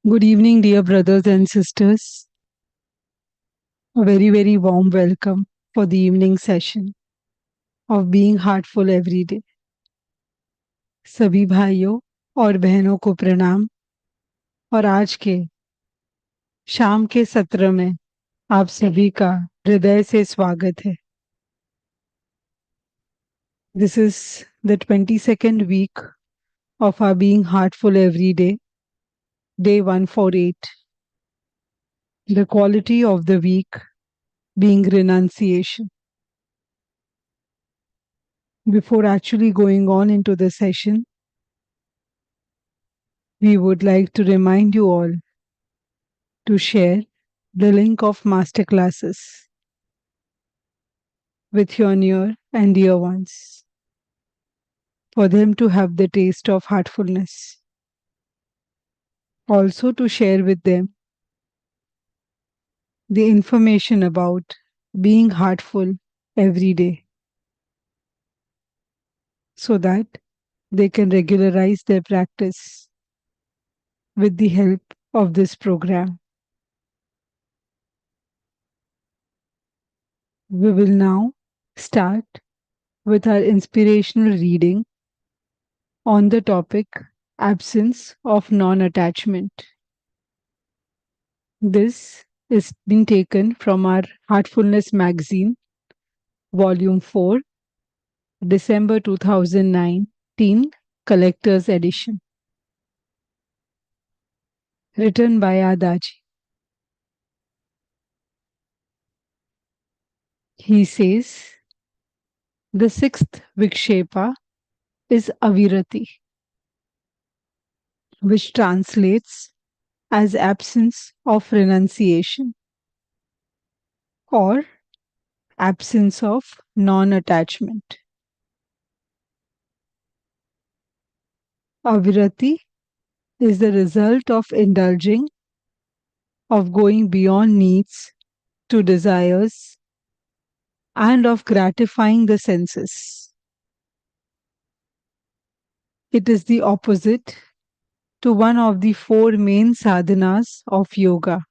Good evening, dear brothers and sisters. A very, very warm welcome for the evening session of being heartful every day. सभी भाइयों और बहनों को प्रणाम और आज के शाम के सत्र में आप सभी का हृदय से स्वागत है. This is the 22nd week of our being heartful every day, day 148. The quality of the week being renunciation. Before actually going on into the session, we would like to remind you all to share the link of masterclasses with your near and dear ones for them to have the taste of heartfulness. Also to share with them the information about being heartful every day so that they can regularize their practice with the help of this program. We will now start with our inspirational reading on the topic absence of non-attachment. This is been taken from our Heartfulness magazine, volume 4, December 2019, collector's edition. Written by Adaji. He says, the sixth Vikshepa is Avirati, which translates as absence of renunciation or absence of non-attachment. Avirati is the result of indulging, of going beyond needs to desires, and of gratifying the senses. It is the opposite to one of the four main sadhanas of yoga,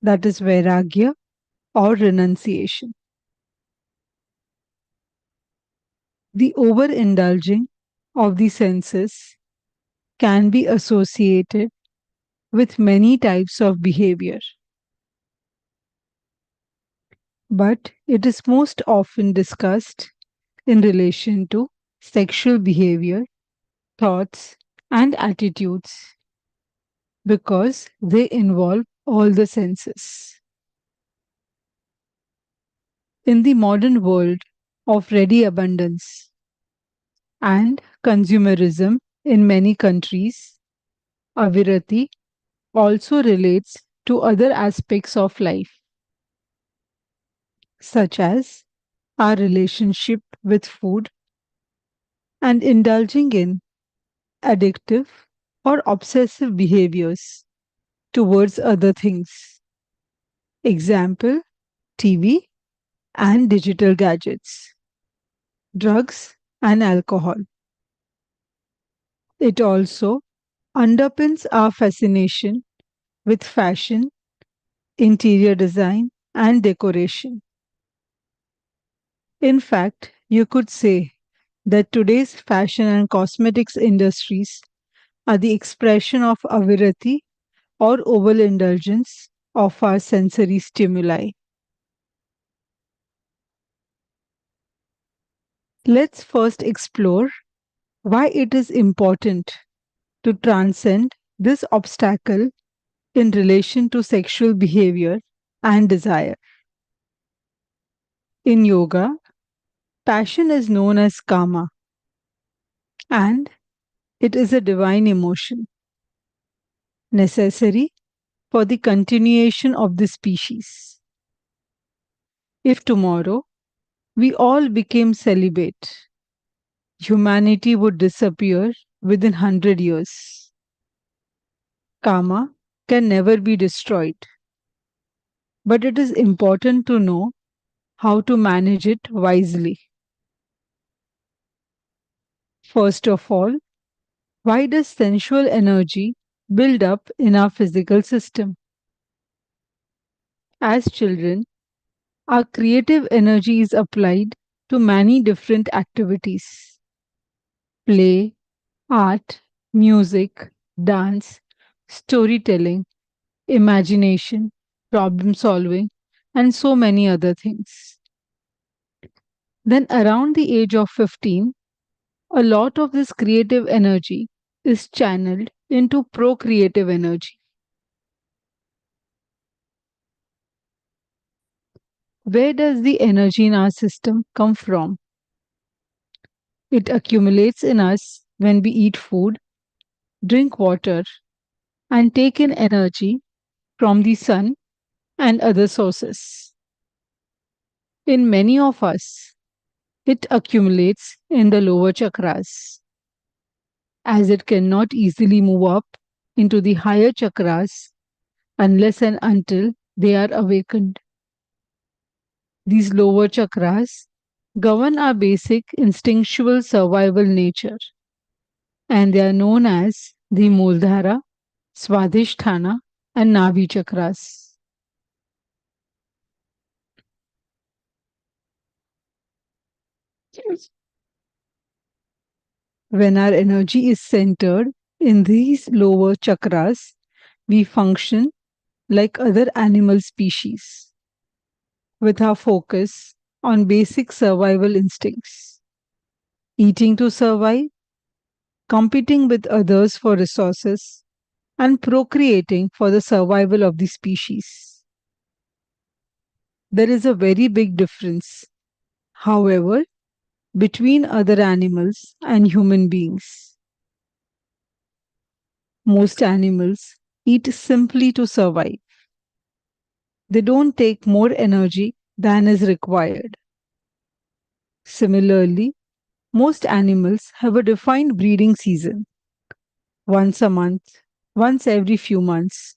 that is vairagya or renunciation. The overindulging of the senses can be associated with many types of behavior, but it is most often discussed in relation to sexual behavior, thoughts, and attitudes because they involve all the senses. In the modern world of ready abundance and consumerism in many countries, avirati also relates to other aspects of life, such as our relationship with food and indulging in addictive or obsessive behaviors towards other things. Example, TV and digital gadgets, drugs and alcohol. It also underpins our fascination with fashion, interior design, and decoration. In fact, you could say that today's fashion and cosmetics industries are the expression of avirati or overindulgence of our sensory stimuli. Let's first explore why it is important to transcend this obstacle in relation to sexual behavior and desire. In yoga, passion is known as kama, and it is a divine emotion necessary for the continuation of the species. If tomorrow we all became celibate, humanity would disappear within 100 years. Karma can never be destroyed, but it is important to know how to manage it wisely. First of all, why does sensual energy build up in our physical system. As children, our creative energy is applied to many different activities: play, art, music, dance, storytelling, imagination, problem solving, and so many other things. Then, around the age of 15, a lot of this creative energy is channeled into procreative energy. Where does the energy in our system come from? It accumulates in us when we eat food, drink water, and take in energy from the sun and other sources. In many of us, it accumulates in the lower chakras, as it cannot easily move up into the higher chakras unless and until they are awakened. These lower chakras govern our basic instinctual survival nature, and they are known as the Muladhara, Swadhisthana, and Navi chakras. When our energy is centered in these lower chakras, we function like other animal species, with our focus on basic survival instincts: eating to survive, competing with others for resources, and procreating for the survival of the species. There is a very big difference, however, between other animals and human beings. Most animals eat simply to survive. They don't take more energy than is required. Similarly, most animals have a defined breeding season: once a month, once every few months,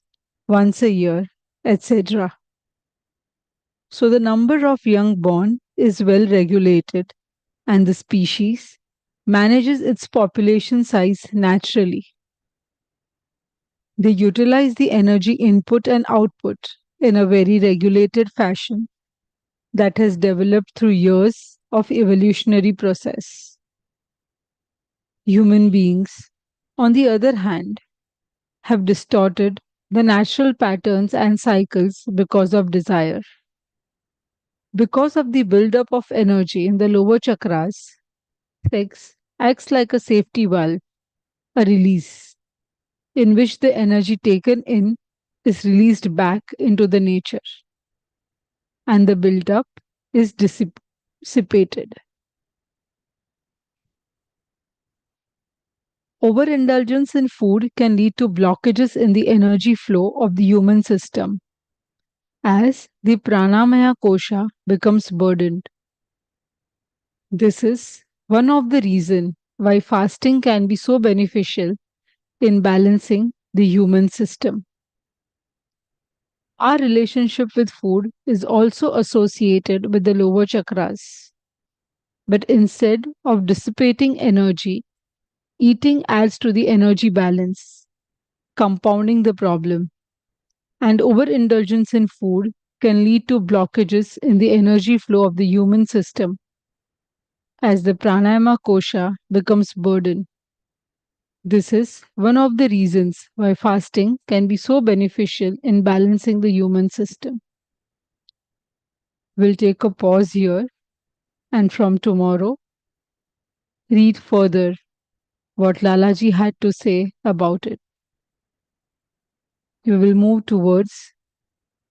once a year, etc. So the number of young born is well regulated, and the species manages its population size naturally. They utilize the energy input and output in a very regulated fashion that has developed through years of evolutionary process. Human beings, on the other hand, have distorted the natural patterns and cycles because of desire. Because of the buildup of energy in the lower chakras, sex acts like a safety valve, a release, in which the energy taken in is released back into the nature, and the buildup is dissipated. Overindulgence in food can lead to blockages in the energy flow of the human system as the pranamaya kosha becomes burdened. This is one of the reasons why fasting can be so beneficial in balancing the human system. Our relationship with food is also associated with the lower chakras. But instead of dissipating energy, eating adds to the energy balance, compounding the problem. And overindulgence in food can lead to blockages in the energy flow of the human system as the pranayama kosha becomes burdened. This is one of the reasons why fasting can be so beneficial in balancing the human system. We'll take a pause here, and from tomorrow, read further what Lalaji had to say about it. We will move towards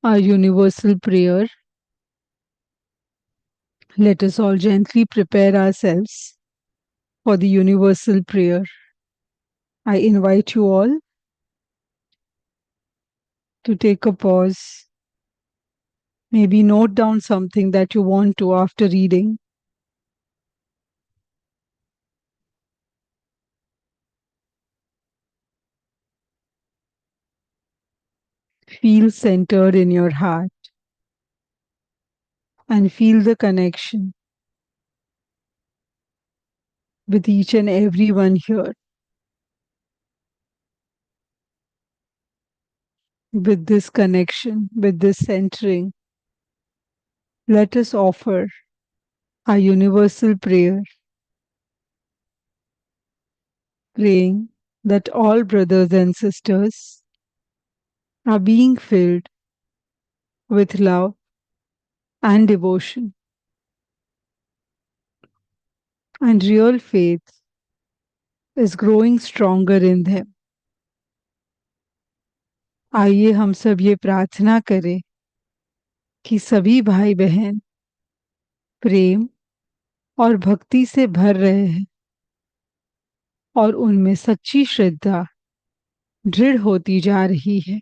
our universal prayer. Let us all gently prepare ourselves for the universal prayer. I invite you all to take a pause, maybe note down something that you want to after reading. Feel centered in your heart and feel the connection with each and every one here. With this connection, with this centering, let us offer our universal prayer, praying that all brothers and sisters are being filled with love and devotion, and real faith is growing stronger in them. आइए हम सब ये प्रार्थना करें कि सभी भाई बहन प्रेम और भक्ति से भर रहे हैं और उनमें सच्ची श्रद्धा दृढ़ होती जा रही है।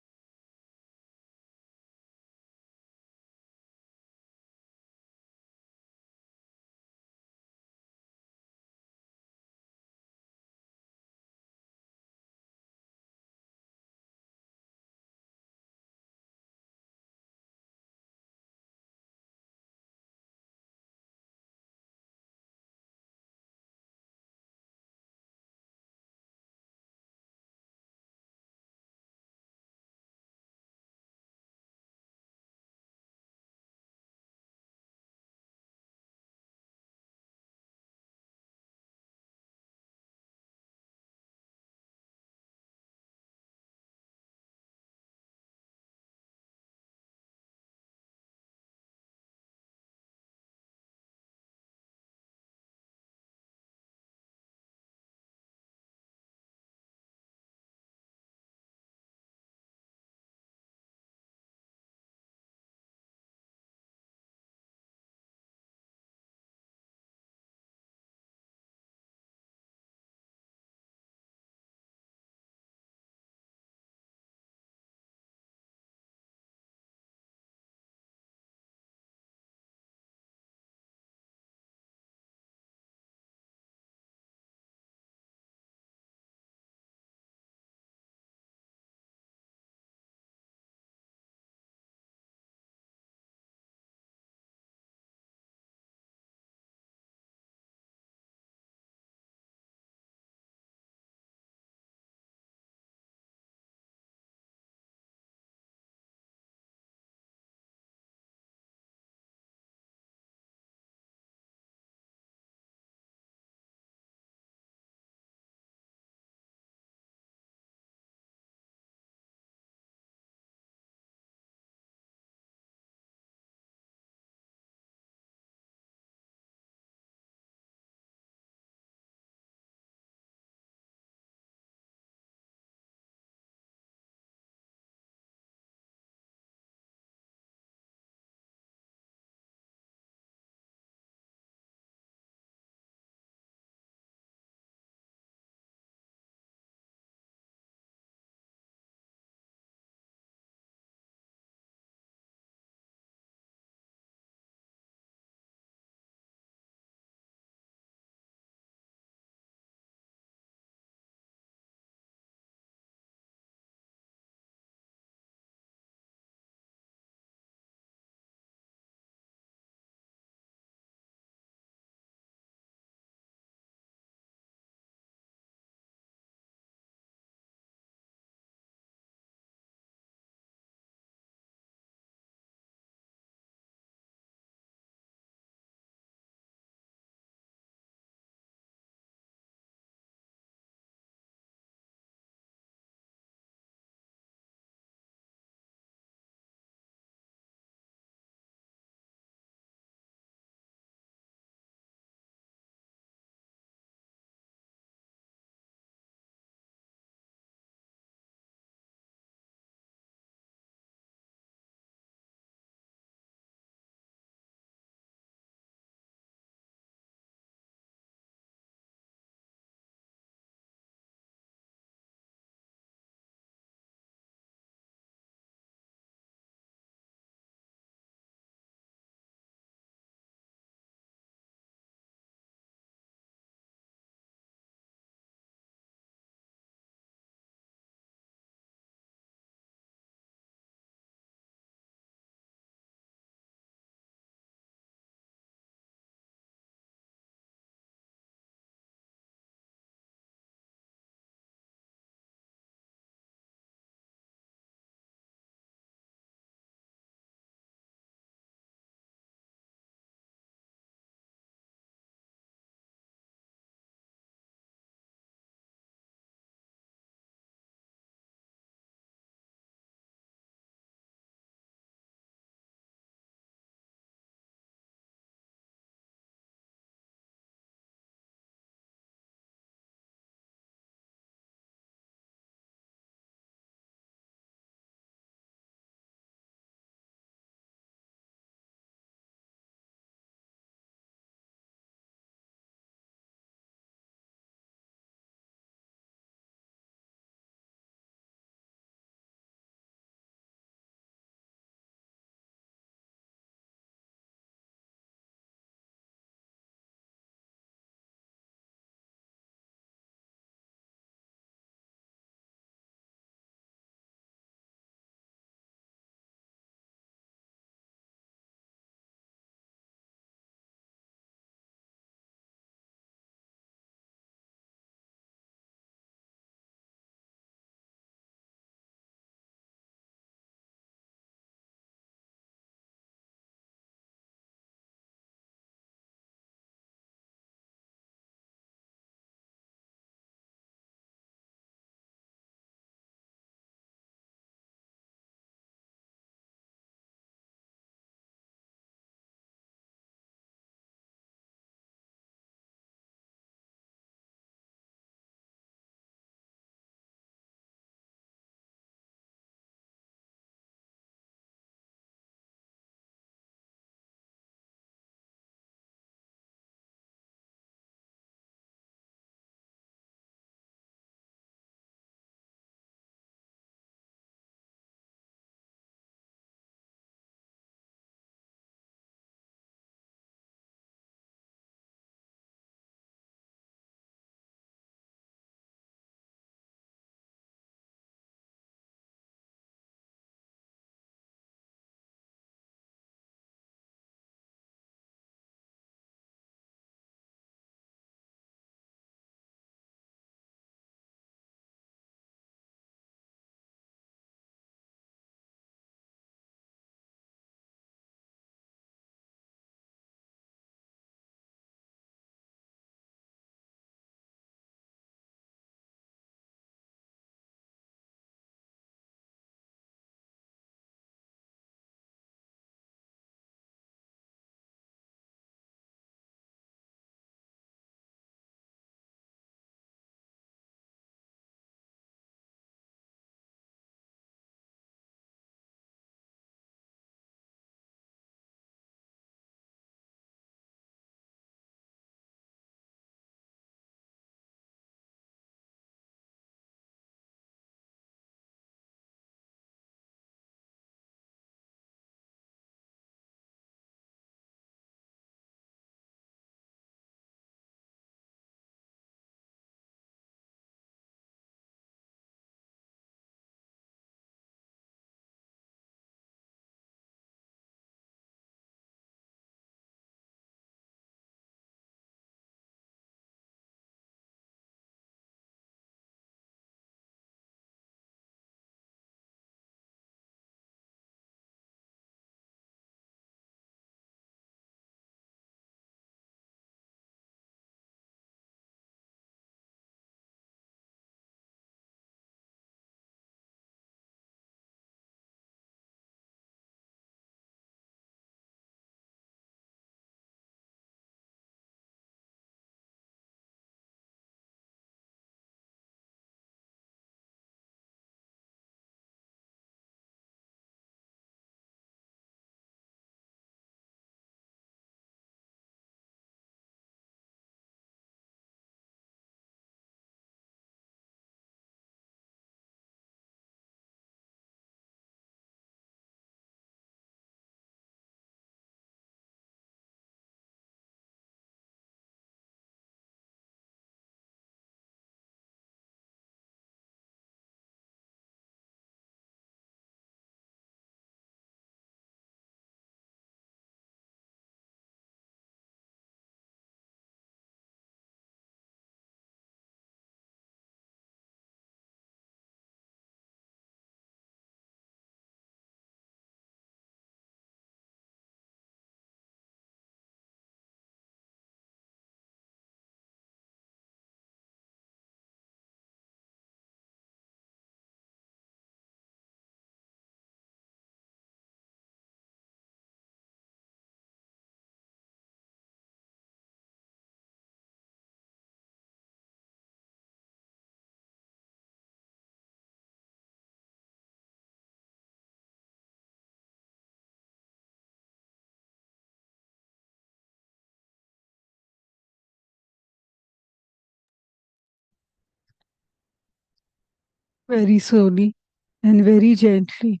very slowly and very gently.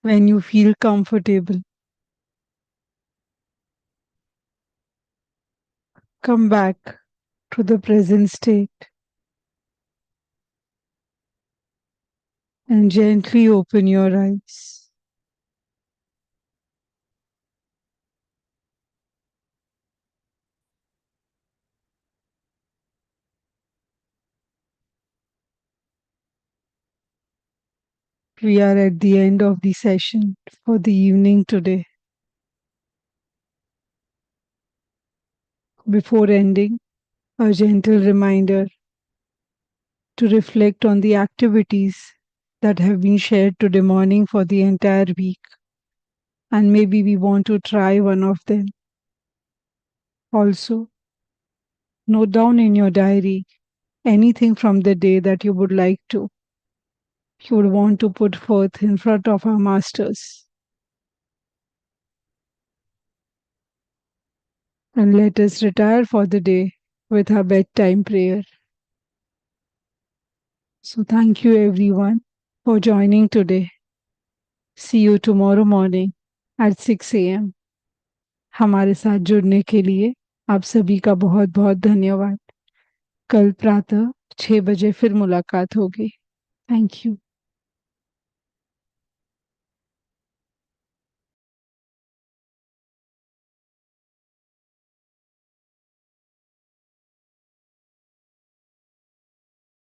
When you feel comfortable, come back to the present state and gently open your eyes. We are at the end of the session for the evening today. Before ending, a gentle reminder to reflect on the activities that have been shared today morning for the entire week, and maybe we want to try one of them. Also, note down in your diary anything from the day that you would want to put forth in front of our masters. And let us retire for the day with our bedtime prayer. So thank you everyone for joining today. See you tomorrow morning at 6 a.m. हमारे साथ जुड़ने के लिए आप सभी का बहुत बहुत धन्यवाद. कल प्रातः 6 बजे फिर मुलाकात होगी. Thank you.